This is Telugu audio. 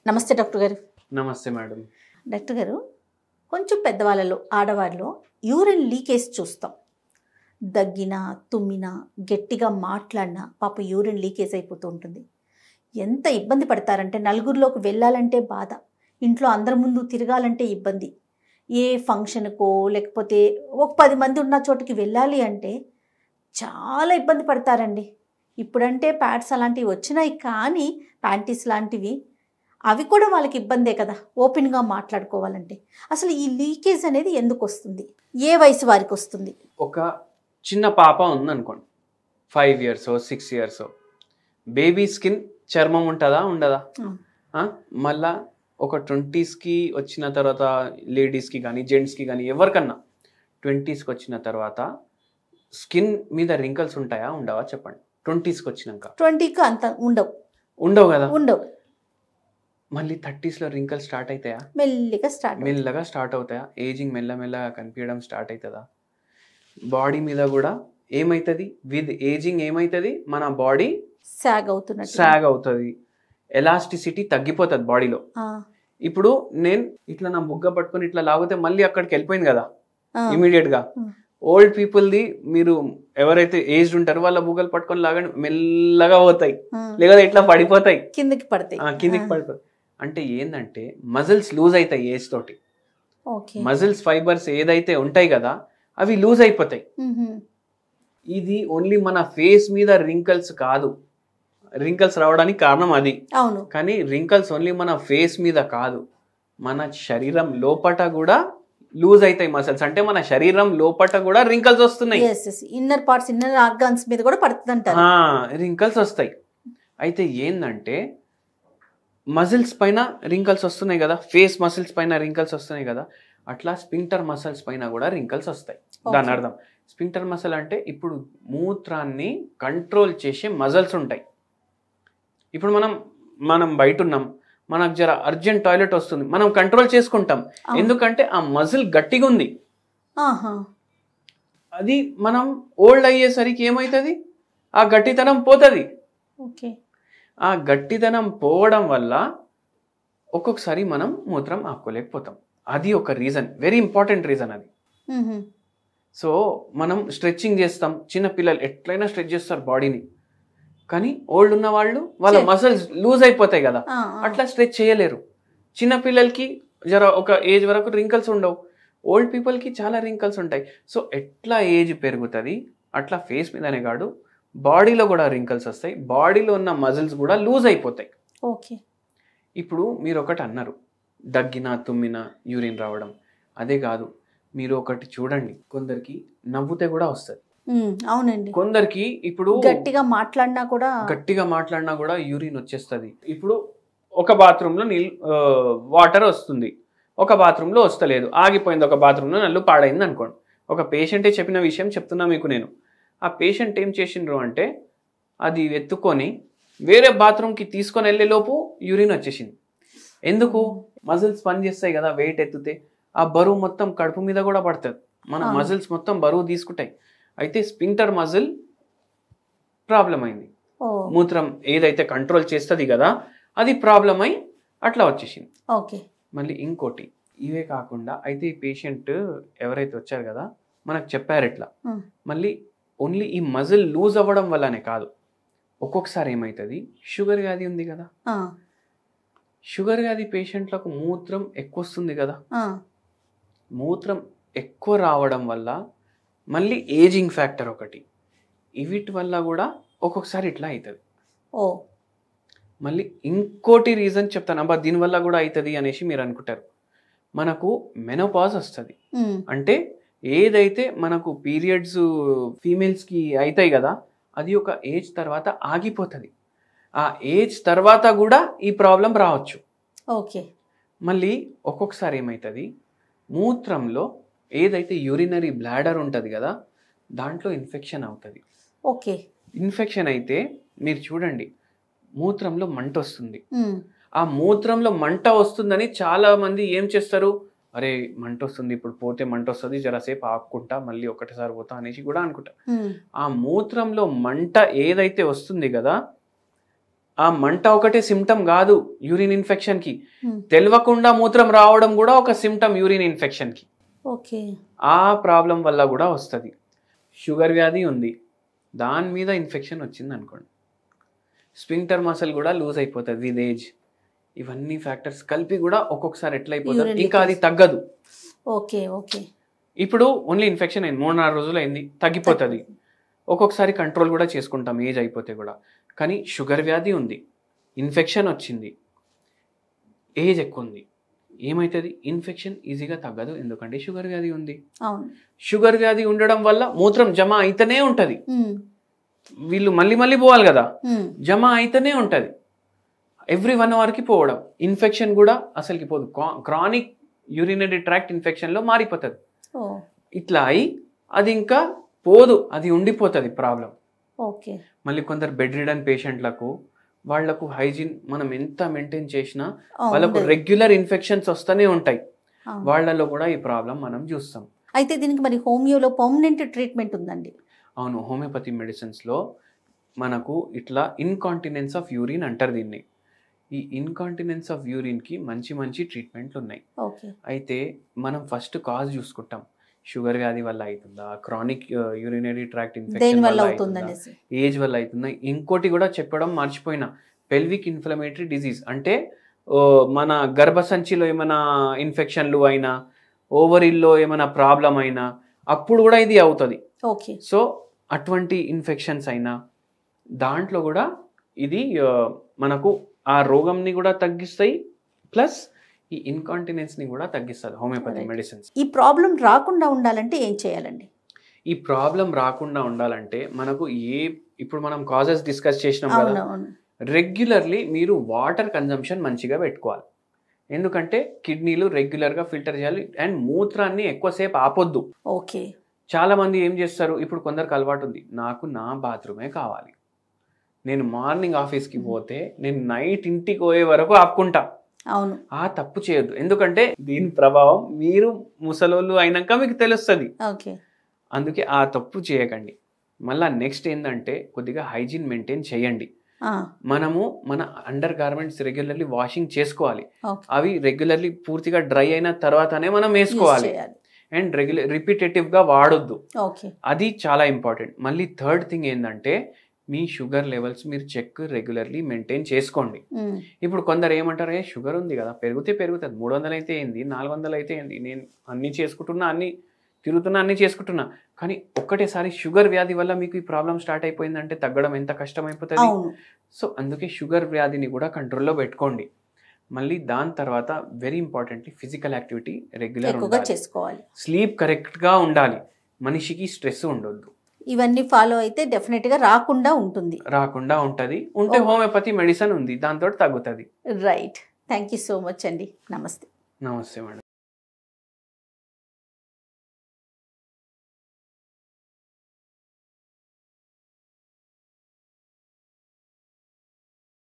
నమస్తే డాక్టర్ గారు. నమస్తే మేడం. డాక్టర్ గారు, కొంచెం పెద్దవాళ్ళలో ఆడవారిలో యూరిన్ లీకేజ్ చూస్తాం. దగ్గినా తుమ్మినా గట్టిగా మాట్లాడినా పాప యూరిన్ లీకేజ్ అయిపోతూ ఉంటుంది. ఎంత ఇబ్బంది పడతారంటే నలుగురిలోకి వెళ్ళాలంటే బాధ, ఇంట్లో అందరి ముందు తిరగాలంటే ఇబ్బంది, ఏ ఫంక్షన్కో లేకపోతే ఒక 10 మంది ఉన్న చోటుకి వెళ్ళాలి అంటే చాలా ఇబ్బంది పడతారండి. ఇప్పుడంటే ప్యాడ్స్ అలాంటివి వచ్చినాయి, కానీ ప్యాంటీస్ లాంటివి అవి కూడా వాళ్ళకి ఇబ్బందే కదా ఓపెన్గా మాట్లాడుకోవాలంటే. అసలు ఈ లీకేజ్ అనేది ఎందుకు వస్తుంది, ఏ వయసు వారికి వస్తుంది? ఒక చిన్న పాప ఉందనుకోండి, 5 years 6 years, బేబీ స్కిన్ చర్మం ఉంటుందా ఉండదా? మళ్ళా ఒక 20sకి వచ్చిన తర్వాత లేడీస్కి కానీ జెంట్స్కి కానీ ఎవరికన్నా 20sకి వచ్చిన తర్వాత స్కిన్ మీద రింకల్స్ ఉంటాయా ఉండవా చెప్పండి. 20sకి వచ్చినాక 20కి అంత ఉండవు కదా. ఉండవు. మళ్ళీ 30sలో రింకల్స్ స్టార్ట్ అవుతాయా? మెల్లగా స్టార్ట్ అవుతాయా? ఏజింగ్ మెల్లమెల్లగా కనిపించడం స్టార్ట్ అవుతుందా? బాడీ మీద కూడా ఏమవుతుంది, విత్ ఏజింగ్ ఏమవుతుంది, మన బాడీ సాగ్ అవుతుంది, ఎలాస్టిసిటీ తగ్గిపోతుంది బాడీలో. ఇప్పుడు నేను ఇట్లా నా బుగ్గ పట్టుకొని ఇట్లా లాగితే మళ్ళీ అక్కడికి వెళ్ళిపోయింది కదా ఇమీడియట్ గా. ఓల్డ్ పీపుల్ది మీరు ఎవరైతే ఏజ్డ్ ఉంటారో వాళ్ళ బుగ్గలు పట్టుకొని లాగండి, మెల్లగా పోతాయి, లేదా ఇట్లా పడిపోతాయి, కిందికి పడిపోతాయి. అంటే ఏంటంటే మజిల్స్ లూజ్ అవుతాయి ఏజ్ తోటి. మజిల్స్ ఫైబర్స్ ఏదైతే ఉంటాయి కదా అవి లూజ్ అయిపోతాయి. ఇది ఓన్లీ మన ఫేస్ మీద రింకల్స్ కాదు, రింకల్స్ రావడానికి కారణం అది. కానీ రింకల్స్ ఓన్లీ మన ఫేస్ మీద కాదు, మన శరీరం లోపట కూడా లూజ్ అవుతాయి మసిల్స్. అంటే మన శరీరం లోపట కూడా రింకల్స్ వస్తున్నాయి, ఇన్నర్ పార్ట్స్, ఇన్నర్ ఆర్గాన్స్ మీద కూడా పడుతుందంట రింకల్స్ వస్తాయి. అయితే ఏంటంటే మజిల్స్ పైన రింకల్స్ వస్తున్నాయి కదా, ఫేస్ మసిల్స్ పైన రింకల్స్ వస్తున్నాయి కదా, అట్లా స్పింక్టర్ మసిల్స్ పైన కూడా రింకల్స్ వస్తాయి. దాని అర్థం స్పింక్టర్ మసిల్ అంటే ఇప్పుడు మూత్రాన్ని కంట్రోల్ చేసే మజిల్స్ ఉంటాయి. ఇప్పుడు మనం బయట ఉన్నాం, మనకు జర అర్జెంట్ టాయిలెట్ వస్తుంది, మనం కంట్రోల్ చేసుకుంటాం, ఎందుకంటే ఆ మజిల్ గట్టిగా ఉంది. అది మనం ఓల్డ్ అయ్యేసరికి ఏమవుతుంది, ఆ గట్టితనం పోతుంది. ఆ గట్టిదనం పోవడం వల్ల ఒక్కొక్కసారి మనం మూత్రం ఆపుకోలేకపోతాం. అది ఒక రీజన్, వెరీ ఇంపార్టెంట్ రీజన్ అది. సో మనం స్ట్రెచ్చింగ్ చేస్తాం, చిన్నపిల్లలు ఎట్లయినా స్ట్రెచ్ చేస్తారు బాడీని, కానీ ఓల్డ్ ఉన్న వాళ్ళు వాళ్ళ మసిల్స్ లూజ్ అయిపోతాయి కదా, అట్లా స్ట్రెచ్ చేయలేరు. చిన్నపిల్లలకి జర ఒక ఏజ్ వరకు రింకల్స్ ఉండవు, ఓల్డ్ పీపుల్కి చాలా రింకల్స్ ఉంటాయి. సో ఎట్లా ఏజ్ పెరుగుతుంది అట్లా ఫేస్ మీదనే కాదు బాడీలో కూడా రింకల్స్ వస్తాయి, బాడీలో ఉన్న మజిల్స్ కూడా లూజ్ అయిపోతాయి. ఇప్పుడు మీరు ఒకటి అన్నారు, దగ్గినా తుమ్మినా యూరిన్ రావడం. అదే కాదు, మీరు ఒకటి చూడండి, కొందరికి నవ్వుతే కూడా వస్తుంది. అవునండి, కొందరికి ఇప్పుడు గట్టిగా మాట్లాడినా కూడా యూరిన్ వచ్చేస్తుంది. ఇప్పుడు ఒక బాత్రూంలో వాటర్ వస్తుంది, ఒక బాత్రూంలో వస్తలేదు, ఆగిపోయింది, ఒక బాత్రూంలో నల్లు పాడైంది అనుకోండి. ఒక పేషెంటే చెప్పిన విషయం చెప్తున్నా మీకు నేను. ఆ పేషెంట్ ఏం చేసిండ్రు అంటే అది ఎత్తుకొని వేరే బాత్రూమ్కి తీసుకొని వెళ్ళే లోపు యూరిన్ వచ్చేసింది. ఎందుకు? మజిల్స్ పని చేస్తాయి కదా, వెయిట్ ఎత్తుతే ఆ బరువు మొత్తం కడుపు మీద కూడా పడుతుంది, మన మజిల్స్ మొత్తం బరువు తీసుకుంటాయి. అయితే స్పింక్టర్ మజిల్ ప్రాబ్లం అయింది, మూత్రం ఏదైతే కంట్రోల్ చేస్తుంది కదా అది ప్రాబ్లం అయి అట్లా వచ్చేసింది. మళ్ళీ ఇంకోటి ఇవే కాకుండా, అయితే ఈ పేషెంట్ ఎవరైతే వచ్చారు కదా మనకు చెప్పారు ఇట్లా, మళ్ళీ ఓన్లీ ఈ మజిల్ లూజ్ అవ్వడం వల్లనే కాదు, ఒక్కొక్కసారి ఏమవుతుంది, షుగర్ వ్యాధి ఉంది కదా, షుగర్ వ్యాధి పేషెంట్లకు మూత్రం ఎక్కువ వస్తుంది కదా, మూత్రం ఎక్కువ రావడం వల్ల మళ్ళీ ఏజింగ్ ఫ్యాక్టర్ ఒకటి, వీటి వల్ల కూడా ఒక్కొక్కసారి ఇట్లా అవుతుంది. మళ్ళీ ఇంకోటి రీజన్ చెప్తాను, అబ్బా దీనివల్ల కూడా అవుతుంది అనేసి మీరు అనుకుంటారు. మనకు మెనోపాజ్ వస్తుంది, అంటే ఏదైతే మనకు పీరియడ్స్ ఫీమేల్స్కి అవుతాయి కదా అది ఒక ఏజ్ తర్వాత ఆగిపోతుంది. ఆ ఏజ్ తర్వాత కూడా ఈ ప్రాబ్లం రావచ్చు. మళ్ళీ ఒక్కొక్కసారి ఏమవుతుంది, మూత్రంలో ఏదైతే యూరినరీ బ్లాడర్ ఉంటుంది కదా దాంట్లో ఇన్ఫెక్షన్ అవుతుంది. ఇన్ఫెక్షన్ అయితే మీరు చూడండి మూత్రంలో మంట వస్తుంది. ఆ మూత్రంలో మంట వస్తుందని చాలా మంది ఏం చేస్తారు, అరే మంట వస్తుంది, ఇప్పుడు పోతే మంట వస్తుంది, జరసేపు ఆపుకుంటా మళ్ళీ ఒకటిసారి పోతా అనేసి కూడా అనుకుంటా. ఆ మూత్రంలో మంట ఏదైతే వస్తుంది కదా ఆ మంట ఒకటే సిమ్టమ్ కాదు యూరిన్ ఇన్ఫెక్షన్కి, తెలియకుండా మూత్రం రావడం కూడా ఒక సిమ్టమ్ యూరిన్ ఇన్ఫెక్షన్కి. ఓకే. ఆ ప్రాబ్లం వల్ల కూడా వస్తుంది. షుగర్ వ్యాధి ఉంది, దాని మీద ఇన్ఫెక్షన్ వచ్చింది అనుకోండి, స్పింక్టర్ మసిల్ కూడా లూజ్ అయిపోతుంది విత్ ఏజ్. ఇవన్నీ ఫ్యాక్టర్స్ కలిపి కూడా ఒక్కొక్కసారి ఎట్లా అయిపోతుంది, ఇంకా అది తగ్గదు. Okay okay. ఇప్పుడు ఓన్లీ ఇన్ఫెక్షన్ అయింది, 3-4 రోజులు అయింది, తగ్గిపోతుంది. ఒక్కొక్కసారి కంట్రోల్ కూడా చేసుకుంటాం ఏజ్ అయిపోతే కూడా. కానీ షుగర్ వ్యాధి ఉంది, ఇన్ఫెక్షన్ వచ్చింది, ఏజ్ ఎక్కువ ఉంది, ఏమవుతుంది, ఇన్ఫెక్షన్ ఈజీగా తగ్గదు. ఎందుకంటే షుగర్ వ్యాధి ఉంది. షుగర్ వ్యాధి ఉండడం వల్ల మూత్రం జమ అయితేనే ఉంటుంది, వీళ్ళు మళ్ళీ మళ్ళీ పోవాలి కదా, జమ అయితేనే ఉంటుంది. ఎవ్రీ 1 అవర్కి పోవడం. ఇన్ఫెక్షన్ కూడా అసలుకి పోదు, క్రానిక్ యూరినరీ ట్రాక్ట్ ఇన్ఫెక్షన్లో మారిపోతుంది. ఇట్లా అయి అది ఇంకా పోదు, అది ఉండిపోతుంది ప్రాబ్లం. ఓకే. మళ్ళీ కొందరు బెడ్ రిడన్ పేషెంట్లకు వాళ్లకు హైజీన్ మనం ఎంత మెయింటైన్ చేసినా వాళ్ళకు రెగ్యులర్ ఇన్ఫెక్షన్స్ వస్తూనే ఉంటాయి, వాళ్ళలో కూడా ఈ ప్రాబ్లం మనం చూస్తాం. అయితే దీనికి మరి హోమియోలో పర్మనెంట్ ట్రీట్మెంట్ ఉందండి? అవును, హోమియోపతి మెడిసిన్స్లో మనకు ఇట్లా ఇన్కాంటినెన్స్ ఆఫ్ యూరిన్ అంటారు దీన్ని. ఈ ఇన్కాంటినెన్స్ ఆఫ్ యూరిన్కి మంచి మంచి ట్రీట్మెంట్లు ఉన్నాయి. అయితే మనం ఫస్ట్ కాజ్ చూసుకుంటాం, షుగర్ వ్యాధి వల్ల అవుతుందా, క్రానిక్ యూరినరీ ట్రాక్ట్ ఇన్ఫెక్షన్ వల్ల అవుతుందా, ఏజ్ వల్ల అవుతుందా. ఇంకోటి కూడా చెప్పడం మర్చిపోయినా, పెల్విక్ ఇన్ఫ్లమేటరీ డిజీజ్ అంటే మన గర్భసంచిలో ఏమైనా ఇన్ఫెక్షన్లు అయినా, ఓవరిల్లో ఏమైనా ప్రాబ్లం అయినా అప్పుడు కూడా ఇది అవుతుంది. సో అటువంటి ఇన్ఫెక్షన్స్ అయినా దాంట్లో కూడా ఇది మనకు ఆ రోగంని కూడా తగ్గిస్తాయి, ప్లస్ ఈ ఇన్కాంటినెన్స్ని కూడా తగ్గిస్తుంది హోమియోపతి మెడిసిన్స్. ఈ ప్రాబ్లం రాకుండా ఉండాలంటే ఏం చేయాలండి? ఈ ప్రాబ్లం రాకుండా ఉండాలంటే మనకు ఇప్పుడు మనం కాజెస్ డిస్కస్ చేసినాం కదా, రెగ్యులర్లీ మీరు వాటర్ కన్జంప్షన్ మంచిగా పెట్టుకోవాలి. ఎందుకంటే కిడ్నీలు రెగ్యులర్గా ఫిల్టర్ చేయాలి అండ్ మూత్రాన్ని ఎక్కువసేపు ఆపొద్దు. ఓకే. చాలా మంది ఏం చేస్తారు, ఇప్పుడు కొందరికి అలవాటు ఉంది, నాకు నా బాత్రూమే కావాలి, నేను మార్నింగ్ ఆఫీస్కి పోతే నేను నైట్ ఇంటికి పోయే వరకు ఆపుకుంటా. అవును, ఆ తప్పు చేయొద్దు. ఎందుకంటే దీని ప్రభావం మీరు ముసలోళ్ళు అయినాక మీకు తెలుస్తుంది. అందుకే ఆ తప్పు చేయకండి. మళ్ళీ నెక్స్ట్ ఏంటంటే కొద్దిగా హైజీన్ మెయింటైన్ చేయండి. మనము మన అండర్ గార్మెంట్స్ రెగ్యులర్లీ వాషింగ్ చేసుకోవాలి. అవి రెగ్యులర్లీ పూర్తిగా డ్రై అయిన తర్వాతనే మనం వేసుకోవాలి. అండ్ రిపీటేటివ్గా వాడొద్దు, అది చాలా ఇంపార్టెంట్. మళ్ళీ థర్డ్ థింగ్ ఏంటంటే మీ షుగర్ లెవెల్స్ మీరు చెక్ రెగ్యులర్లీ మెయింటైన్ చేసుకోండి. ఇప్పుడు కొందరు ఏమంటారు, షుగర్ ఉంది కదా, పెరుగుతుంది, 300 అయితే ఏంది, 400 అయితే ఏంది, నేను అన్ని చేసుకుంటున్నా, అన్ని తిరుగుతున్నా, అన్ని చేసుకుంటున్నా. కానీ ఒక్కటేసారి షుగర్ వ్యాధి వల్ల మీకు ఈ ప్రాబ్లం స్టార్ట్ అయిపోయిందంటే తగ్గడం ఎంత కష్టం అయిపోతుంది. సో అందుకే షుగర్ వ్యాధిని కూడా కంట్రోల్లో పెట్టుకోండి. మళ్ళీ దాని తర్వాత వెరీ ఇంపార్టెంట్లీ ఫిజికల్ యాక్టివిటీ రెగ్యులర్గా చేసుకోవాలి, స్లీప్ కరెక్ట్గా ఉండాలి, మనిషికి స్ట్రెస్ ఉండొద్దు. ఇవన్నీ ఫాలో అయితే డెఫినెట్గా రాకుండా ఉంటుంది. ఉంటే హోమియోపతి మెడిసిన్ ఉంది, దాంతో తగ్గుతుంది. Right. Thank you so much అండి. నమస్తే. నమస్తే మేడం.